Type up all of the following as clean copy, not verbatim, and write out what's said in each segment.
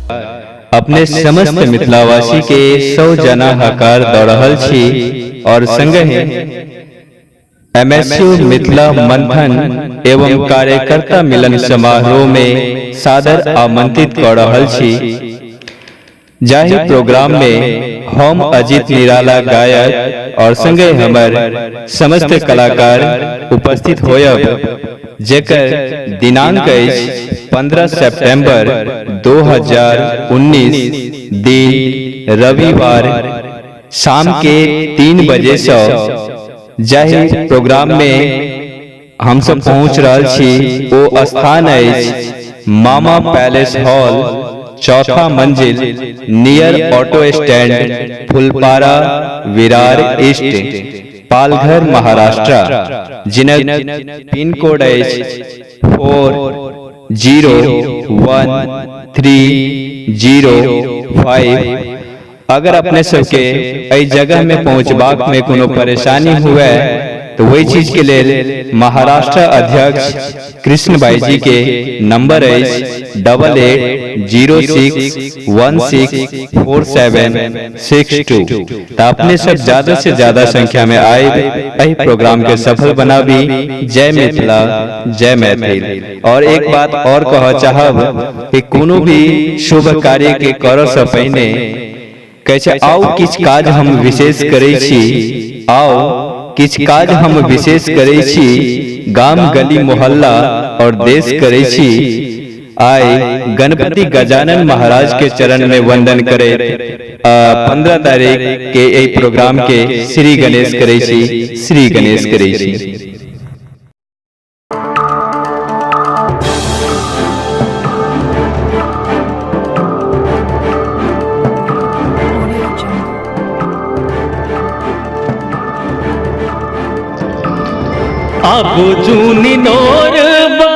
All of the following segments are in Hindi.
अपने समस्त मिथिलावासी के 100 जना हकार दऽ रहल छी और संगहि MSU मिथिला मंथन एवं कार्यकर्ता मिलन समारोह में सादर आमंत्रित कर रहल छी। जाहि प्रोग्राम में हम अजित निराला गायक और संगे हमर समस्त कलाकार उपस्थित होयब, जेकर दिनांक 15 सितंबर 2019 दिन रविवार शाम के 3 बजे से। जाहि प्रोग्राम में हम सब पहुँच रहल छी ओ स्थान अछि मामा पैलेस हॉल, चौथा मंजिल, near auto stand, Phulpara, Virar east, Palghar, Maharashtra, जिनक पिन कोड अछि 401305। अगर अपने सबके एहि जगह में पहुँचबाक में कोनो परेशानी हुए तो वही चीज के लिए महाराष्ट्र अध्यक्ष कृष्ण भाई जी के नंबर अछि 8806164762। तो अपने सब ज्यादा से ज्यादा संख्या में आए एहि प्रोग्राम के सफल बनाबी। जय मिथिला, जय मैथिली। और एक बात और कह चाहब कि कोनो भी शुभ कार्य के करऽ से पहिने कहै आओ किछ काज हम विशेष करै छी, आओ किछ काज हम विशेष करै छी, गाम गली मोहल्ला और देश करै छी। आइ गणपति गजानन महाराज के चरण में वंदन करे 15 तारीख के एहि प्रोग्राम के श्री गणेश करै छी, श्री गणेश करै छी। अब जूनी नोरबा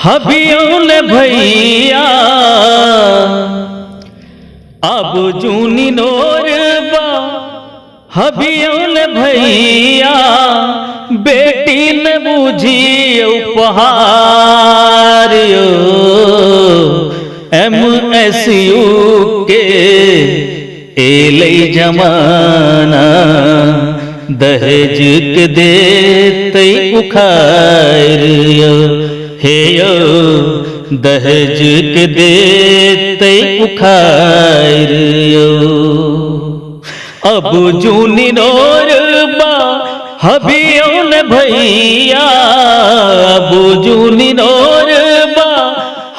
हबियों भैया, अब जूनी नोरबा हबियों भैया, बेटी न बूझी उपहार MSU के एलै जमाना, दहेज के देते उखाड़ हे यो, दहेज के देते उखाड़ यो। अब जूनी नोरबा हबियों भैया, अब जूनी नोरबा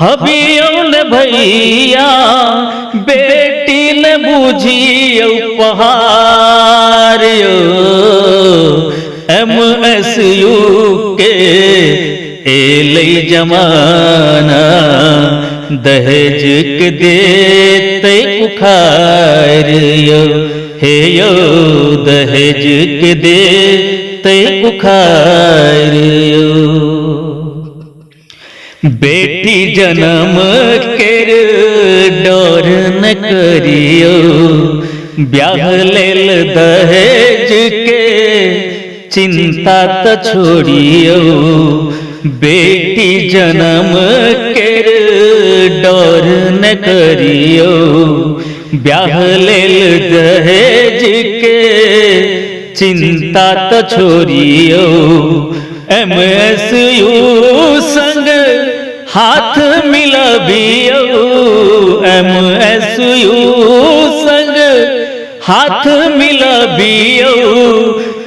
हबियों भैया, बेटी न बूझी उपहार MSU के एलै जमाना, दहेज के देते उखाड़ हे यो, दहेज के देते उखाड़। बेटी जन्म कर डर न करियो, ब्याह लेल दहेज के चिंता त छोड़ियो। बेटी जन्म कर डर न करियो, ब्याह लेल दहेज के चिंता त छोड़ियो। MSU संग हाथ मिलाबियो, MSU संग हाथ मिलाबियो,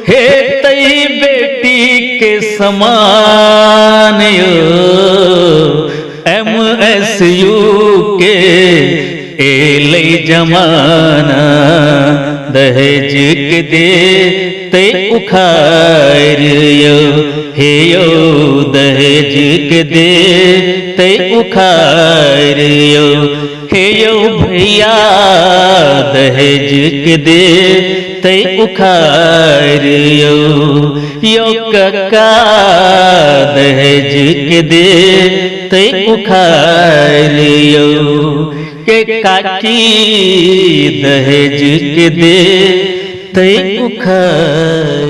हे तई बेटी के समान MSU के एलै जमाना, दहेज के देते उखाड़ हे यो, दहेज के देते उखाड़ हे यो भैया, दहेज के देते उखाड़ यो कका, दहेज के देते उखाड़ के काकी, दहेज के देते उखाड़।